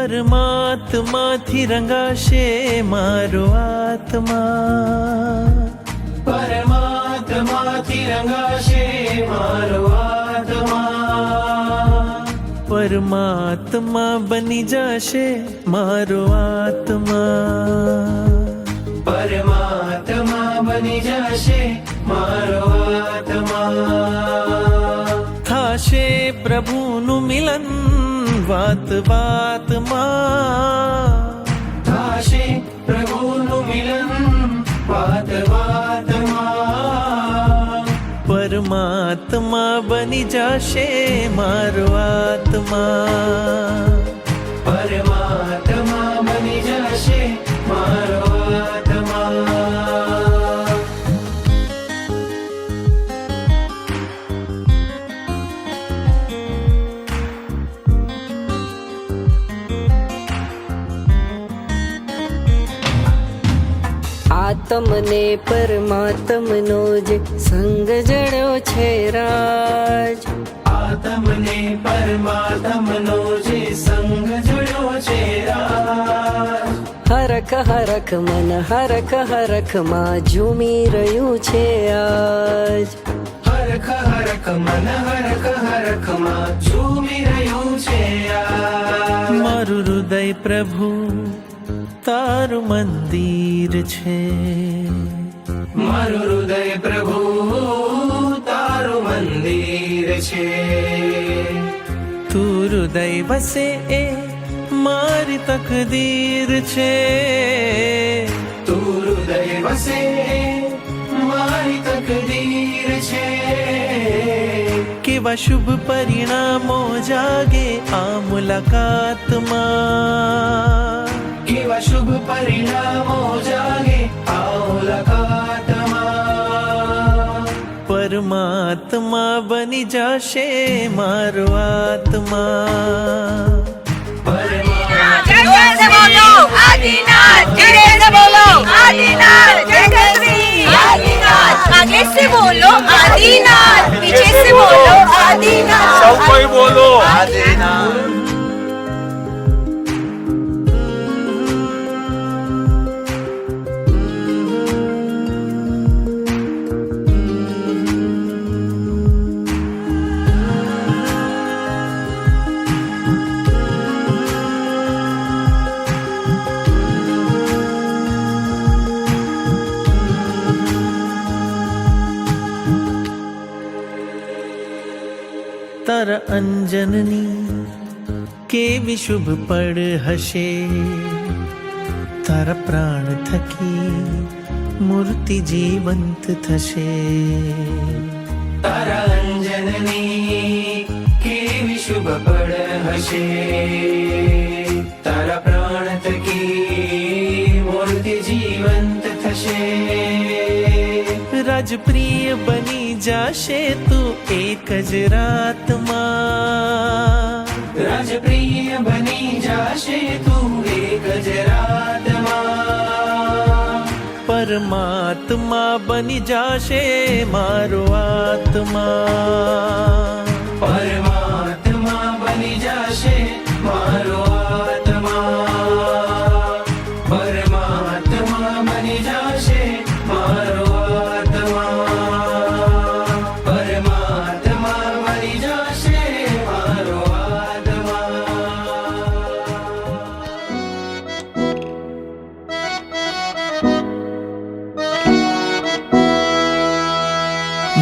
પરમાત્માથી રંગાશે મારો આત્મા, પરમાત્માથી રંગાશે મારો આત્મા, પરમાત્મા બની જશે મારો આત્મા, પરમાત્મા બની જશે મારો આત્મા. થાશે પ્રભુનું મિલન વાત વાતમાં, થાશે પ્રભુનું મિલન વાત વાતમાં, પરમાત્મા બની જશે મારો આત્મા, પરમાત્મા બની જશે મારો આત્મા. આત્મને પરમાત્મનો જે સંગ જડ્યો છે રાજ, આત્મને પરમાત્મનો જે સંગ જડ્યો છે રાજ, હરખ હરખ મન હરખ હરખમાં ઝૂમી રહ્યું છે આજ, હરખ હરખ મન હરખ હરખમાં ઝૂમી રહ્યું છે આજ. મારું હૃદય પ્રભુ તારું મંદિર છે, મારું હૃદય પ્રભુ તારું મંદિર છે, તું હૃદય વસે એ મારી તકદીર છે, તું હૃદય વસે મારી તકદીર છે. કેવા શુભ પરિણામો જાગે આ મુલાકાતમાં, કેવા શુભ પરિણામો જાગે આ મુલાકાતમાં, પરમાત્મા બની જશે મારો આત્મા, आगे से बोलो आदिनाथ, पीछे से बोलो आदिनाथ. सब कोई बोलो आदिनाथ. તારા અંજનની કેવી શુભ પડ હશે, તારા પ્રાણ થકી મૂર્તિ જીવંત થશે, તારા અંજનની કેવી શુભ પડ હશે, તારા પ્રાણ થકી મૂર્તિ જીવંત થશે, રાજપ્રિય બની જશે તું એક જ રાતમાં, રાજપ્રિય બની જશે તું એક જ રાતમાં, પરમાત્મા બની જશે મારો આત્મા, પરમાત્મા બની જશે મારો આત્મા, પરમાત્મા બની જશે મારો આત્મા, પરમાત્મા બની જશે મારો આત્મા.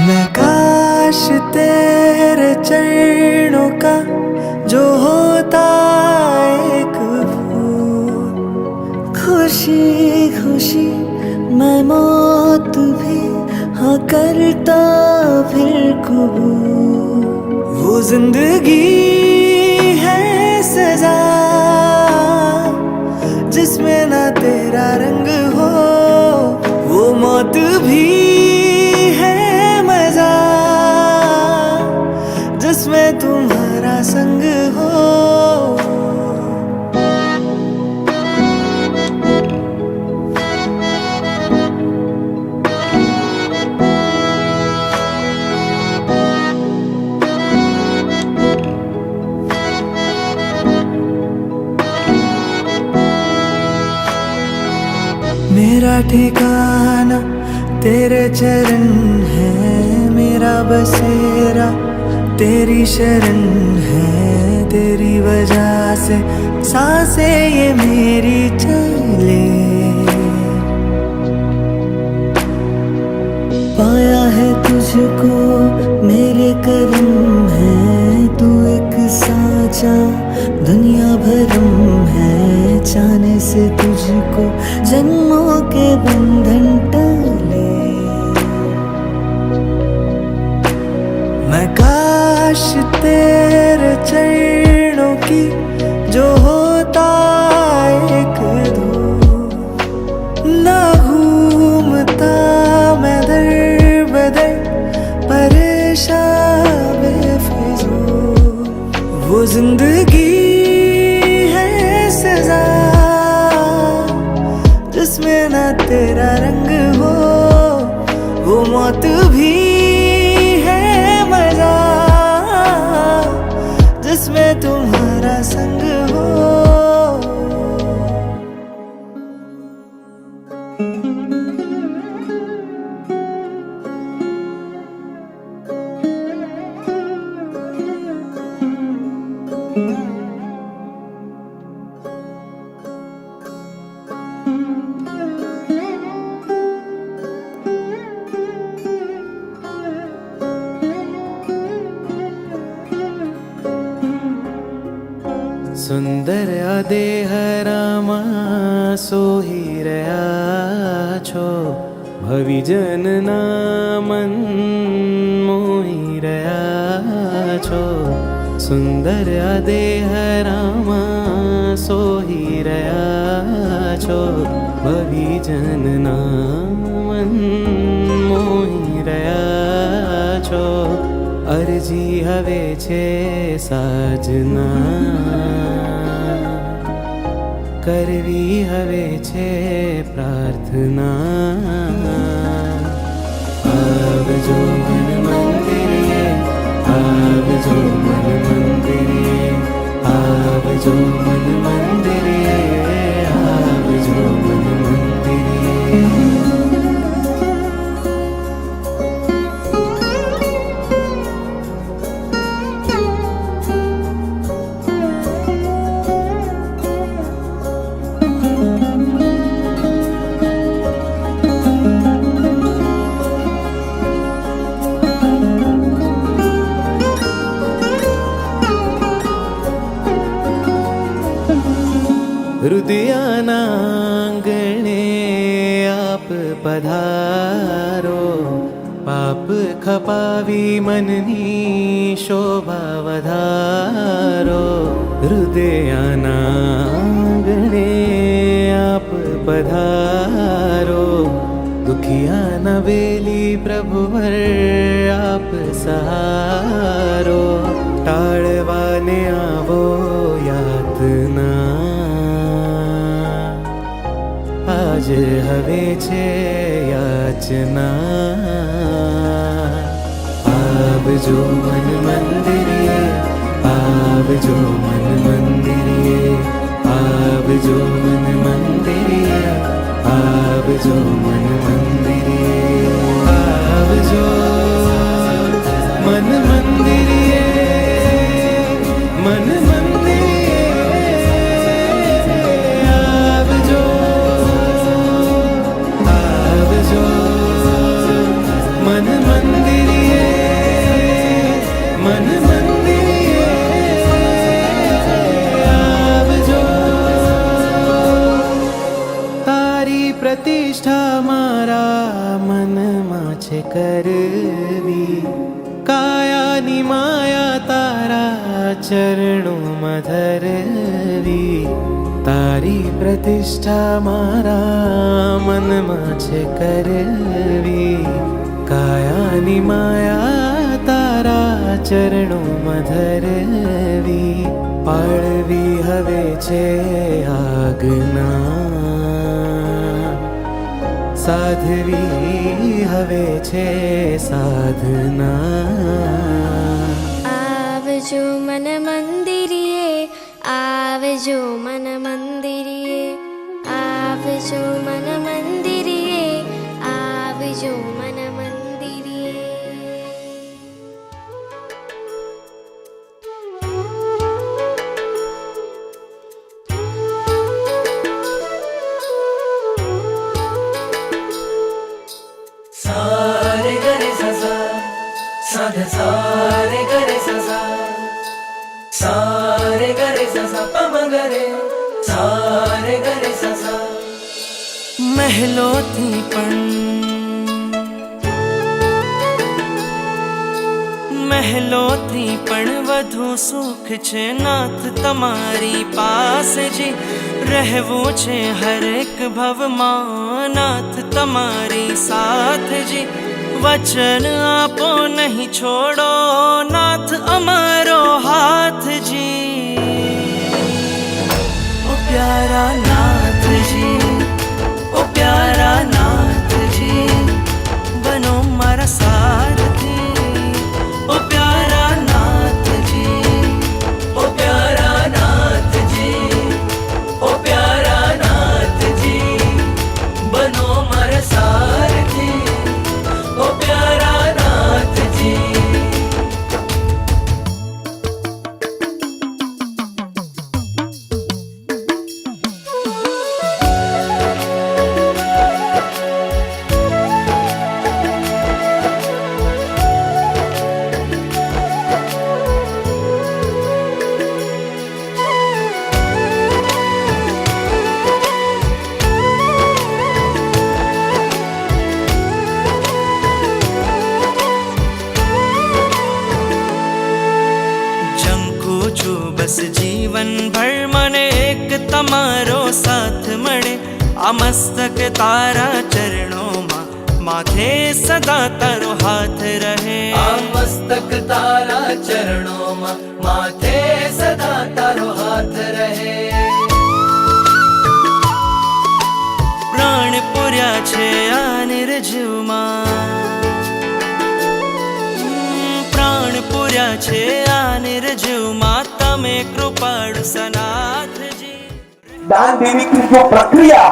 मैं काश तेरे चरणों का जो होता एक फूल, खुशी खुशी मैं मौत भी हाँ करता फिर कबूल. वो जिंदगी है सजा जिसमें ना तेरा रंग हो, वो मौत भी है मजा जिसमें तुम्हारा संग हो. ठिकाना तेरे चरण है, मेरा बसेरा तेरी शरण है। तेरी वजह से सांसें ये मेरी चले, पाया है तुझको मेरे करम है। तू एक साचा दुनिया भरम है, चाहने से तुझको जन्मों के बंधन टले। मैं काश तेरे चरणों की जो होता एक दो, ना घूमता मैं दर बदर परेशान बेफिजूल। वो जिंदगी है सजा जिसमें ना तेरा रंग हो, वो मौत भी है मजा जिसमें तुम्हारा संग हो। સુંદર દેહ રામા સોહી રહ્યા છો, ભવિજનના મન મોહી રહ્યા છો। સુંદર દેહ રામા સોહી રહ્યા છો, ભવિજનના મન મોહી રહ્યા છો। અરજી હવે છે સાજના, કરવી હવે છે પ્રાર્થના। આવજો મન મંદિરે, આવજો મન મંદિરે, આવજો મન મંદિરે, આવજો મન મંદિરે। હૃદયના આંગણે આપ પધારો, પાપ ખપાવી મનની શોભા વધારો। હૃદયના આંગણે આપ પધારો, દુખિયાના વેલી પ્રભુવર આપ સહારો। ટાળવાને આવો યાતના, આજ હવે છે યાચના। આવજો મન મંદિરે, આવજો મન મંદિરે, આવજો મન મંદિરે, આવજો મન મંદિરે, આવજો મન મંદિરે, મન પ્રતિષ્ઠા મારા મનમાં છે કરવી, કાયાની માયા તારા ચરણોમાં ધરવી। તારી પ્રતિષ્ઠા મારા મનમાં છે કરવી, કાયાની માયા તારા ચરણોમાં ધરવી। પાળવી હવે છે આજ્ઞા, સાધવી હવે છે સાધના। આવજો મન મંદિરે, આવજો મન મંદિરે, આવજો મન મંદિરે, साध सारे गरे ससा सारे गरे ससा पम गरे सारे गरे ससा મહેલોથી પણ વધુ સુખ છે નાથ તમારી પાસે જી રહેવું છે હરેક ભવમાં નાથ તમારી સાથ જી વચન આપો નહીં છોડો નાથ અમારો હાથ જી ઓ પ્યારા નાથજી ઓ પ્યારા નાથજી બનો મારા સારથી ઓ પ્યારા નાથજી ओ प्यारा नाथजी ओ प्यारा नाथजी बनो मारा सारथी ओ प्यारा नाथजी ઝંખું છું બસ જીવન ભર મને એક તમારો સાથ મળે આ મસ્તક તારા ચરણોમાં માથે સદા તારો હાથ રહે आ मस्तक तारा चरणों माथे सदा तारो हाथ रहे પ્રાણ પૂર્યા છે આ નિર્જીવમાં પ્રાણ પૂર્યા છે આ નિર્જીવમાં તમે કૃપાળુ સનાથજી दान देने की जो प्रक्रिया,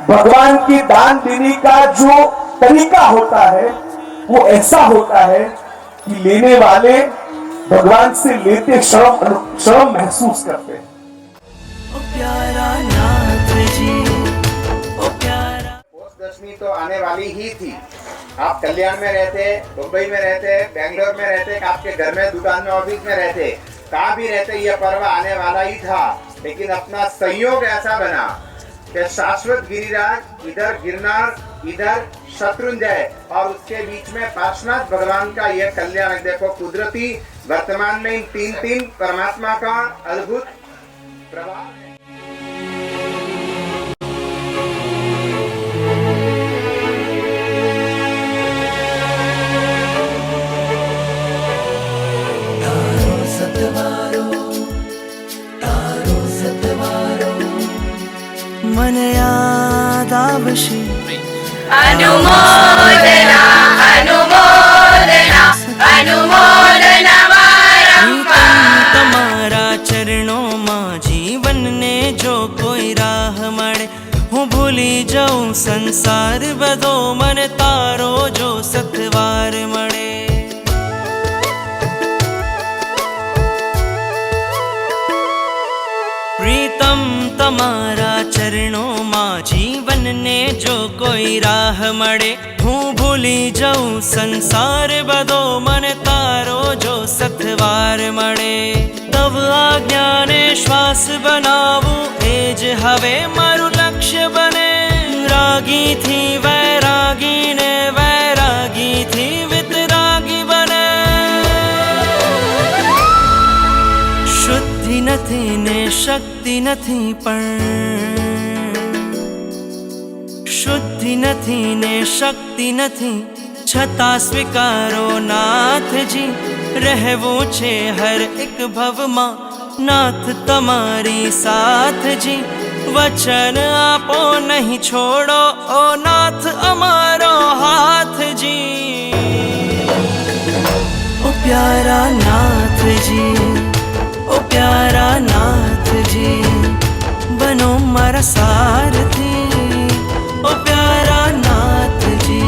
भगवान की दान देने का जो तरीका होता है वो ऐसा होता है कि लेने वाले भगवान से लेते श्रम महसूस करते हैं। ओ प्यारा नाथजी ओ प्यारा पोस्ट 10वीं तो आने वाली ही थी। आप कल्याण में रहते, मुंबई में रहते, बेंगलोर में रहते, आपके घर में, दुकान में, ऑफिस में रहते, कहाँ भी रहते, ये पर्व आने वाला ही था। लेकिन अपना संयोग ऐसा बना कि शाश्वत गिरिराज, इधर गिरनार, इधर शत्रुंजय और उसके बीच में पार्श्वनाथ भगवान का यह कल्याण देखो, कुदरती वर्तमान में इन तीन परमात्मा का अद्भुत प्रभाव है। મને યાદ આવશે અનુમોદના અનુમોદના અનુમોદના વારંવાર તમારા ચરણોમાં જીવનને જો કોઈ રાહ મળે હું ભૂલી જાઉં સંસાર બધો મને તારો જો સથવાર મળે પ્રીતમ તમારા ચરણોમાં જીવનને જો કોઈ રાહ મળે હું ભૂલી જાઉં સંસાર બધો મને તારો જો સથવાર મળે તવ આજ્ઞાને શ્વાસ બનાવું એ જ હવે મારું લક્ષ્ય બને રાગીથી વૈરાગીને વૈરાગીથી વિતરાગી બને શુદ્ધિ નથી ને શક્તિ નથી પણ શુદ્ધિ નથી ને શક્તિ નથી છતાં સ્વીકારો નાથજી રહેવું છે હર એક ભવમાં નાથ તમારી સાથજી વચન આપો નહીં છોડો ઓ નાથ અમારો હાથજી ઓ પ્યારા નાથજી ओ प्यारा नाथजी बनो मारा सारथी ओ प्यारा नाथजी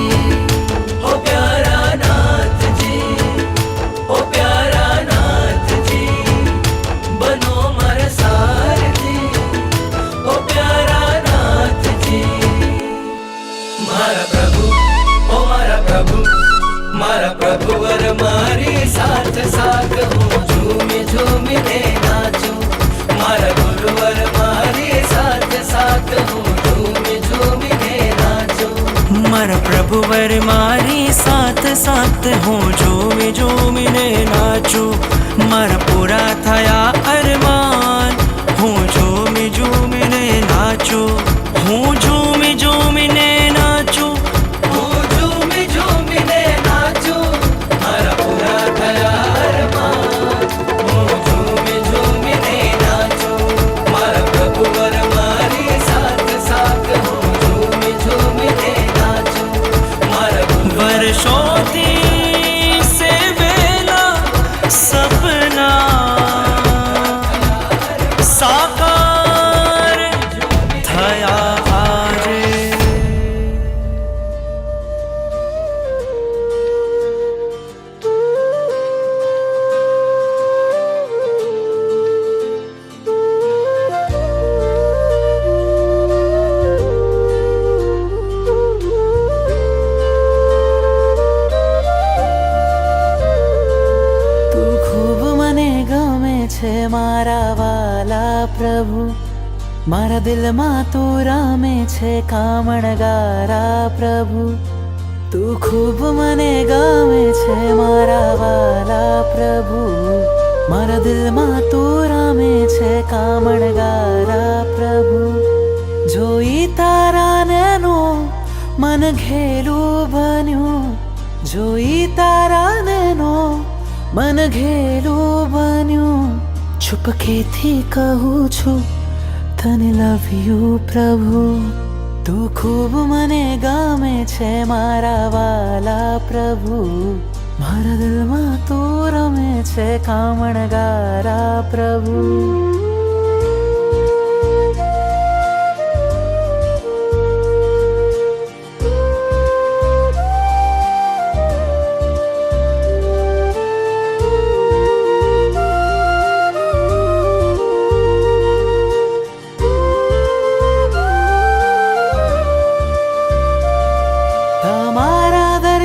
ओ प्यारा नाथजी ओ प्यारा नाथजी बनो मारा सारथी ओ प्यारा नाथजी मारा प्रभु ओ मारा प्रभु પ્રભુવર મારી સાથ સાથ હું ઝૂમી ઝૂમીને નાચું મારા ગુરુવર મારી સાથ સાથ હું ઝૂમી ઝૂમીને નાચું મારા પ્રભુવર મારી સાથ સાથ હું ઝૂમી ઝૂમીને નાચું મારા પૂરા થયા અરમાન હું ઝૂમી ઝૂમીને નાચું હું ઝૂમી ઝૂમીને નાચું હું ઝૂમી ઝૂમીને નાચું મારા પૂરા થયા અરમાન હું ઝૂમી ઝૂમીને નાચું મારા પ્રભુવર મારી સાથ સાથ હું ઝૂમી ઝૂમીને નાચું મારા વર્ષોથી સેવેલા સપના સાકાર થયા આજે તું ખૂબ મને ગમે છે મારા વાલા પ્રભુ મારા દિલમાં તું રામે છે કામણગારા પ્રભુ તું ખૂબ મને ગમે છે મારા વાલા પ્રભુ મારા દિલમાં તું રામે છે કામણગારા પ્રભુ જોઈ તારા નૈનો મન ઘેલું બન્યું જોઈ તારા નૈનો મન ઘેલું બન્યું છુપકેથી કહું છું તને લવ યુ પ્રભુ તું ખૂબ મને ગમે છે મારા વાલા પ્રભુ મારા દિલમાં તું રમે છે કામણગારા પ્રભુ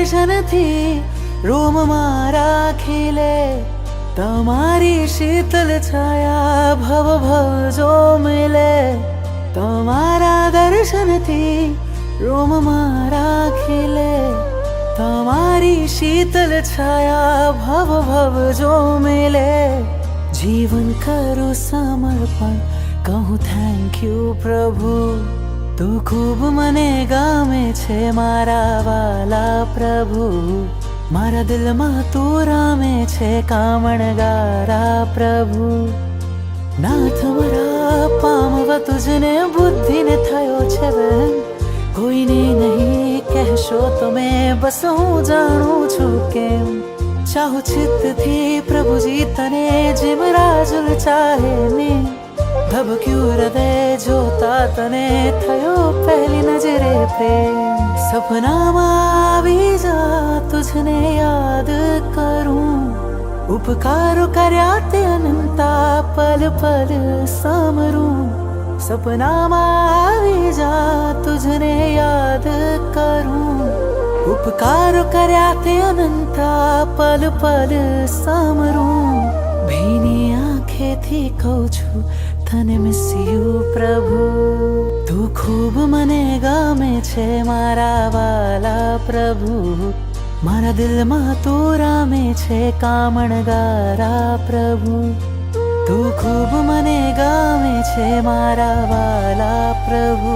દર્શનથી રોમ મારા ખીલે તમારી શીતલ છાયા ભવ ભવ જો મિલે તમારા દર્શનથી રોમ મારા ખીલે તમારી શીતલ છાયા ભવ ભવ જો મિલે જીવન કરું સમર્પણ કહું થેન્ક યુ પ્રભુ તું ખૂબ મને ગમે છે મારા વાલા પ્રભુ મારા દિલમાં તું રામે છે કામણગારા પ્રભુ નાથ મારા પામવા તુજને બુદ્ધિને થયો છે બેન કોઈને નહીં કહેશો તમે બસ હું જાણું છું કેમ ચાહું ચિત્તથી પ્રભુજી તને જેમ રાજુલ ચાહે ને ધબક્યું હૃદય જોતા તને થયો પહેલી નજરે પ્રેમ સપનામાં આવી જા તુજને યાદ કરું ઉપકારો કર્યા તે અનંતા પલ પલ સમરું સપનામાં આવી જા તુજને યાદ કરું ઉપકારો કર્યા તે અનંતા પલ પલ સમરું ભીની આંખેથી કહું છું તને મિસ યુ પ્રભુ તું ખૂબ મને ગમે છે મારા વાલા પ્રભુ મારા દિલમાં તું રામે છે કામણગારા પ્રભુ તું ખૂબ મને ગમે છે મારા વાલા પ્રભુ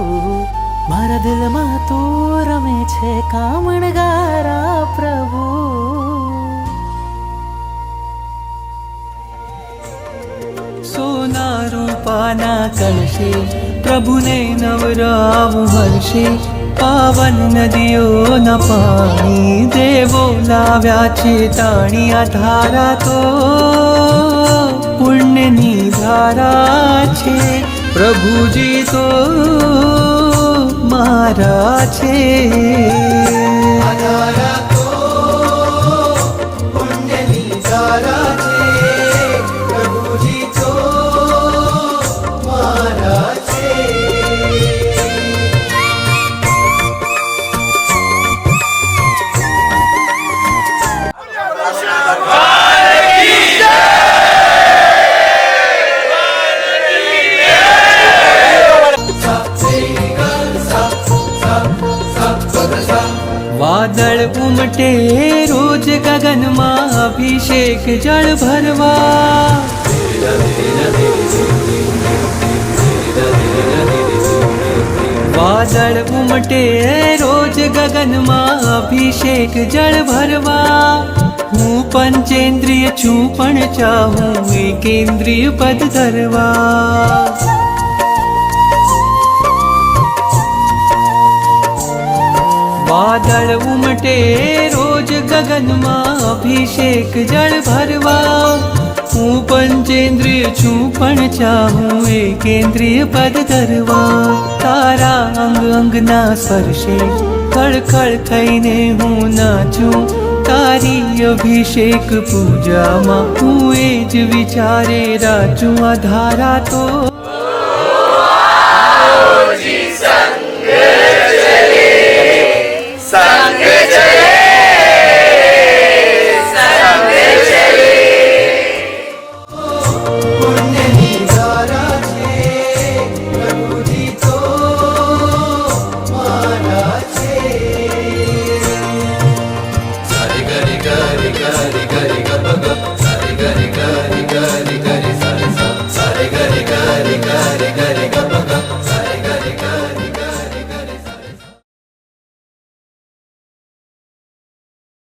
મારા દિલમાં તું રમે છે કામણગારા પ્રભુ સોના રૂપાના કળશે પ્રભુને નવરાવું હર્ષે પાવન નદીઓના પાણી દેવો લાવ્યા છે તાણી આ ધારા તો પુણ્યની ધારા છે પ્રભુજી તો મારા છે આ ધારા તો પુણ્યની ધારા છે પ્રભુજી તો મારા છે ઉમટે રોજ ગગનમાં અભિષેક જળ ભરવા વાદળ ઉમટે રોજ ગગનમાં અભિષેક જળ ભરવા હું પંચેન્દ્રિય છું પણ ચાહું એકેન્દ્રિય પદ ધરવા વાદળ ઉમટે રોજ ગગનમાં અભિષેક જળ ભરવા હું પંચેન્દ્રિય છું પણ ચાહું એકેન્દ્રિય પદ ધરવા તારા અંગ અંગના સ્પર્શે ખળખળ થઈને હું નાચું તારી અભિષેક પૂજામાં હું એ જ વિચારે રાચું આ ધારા તો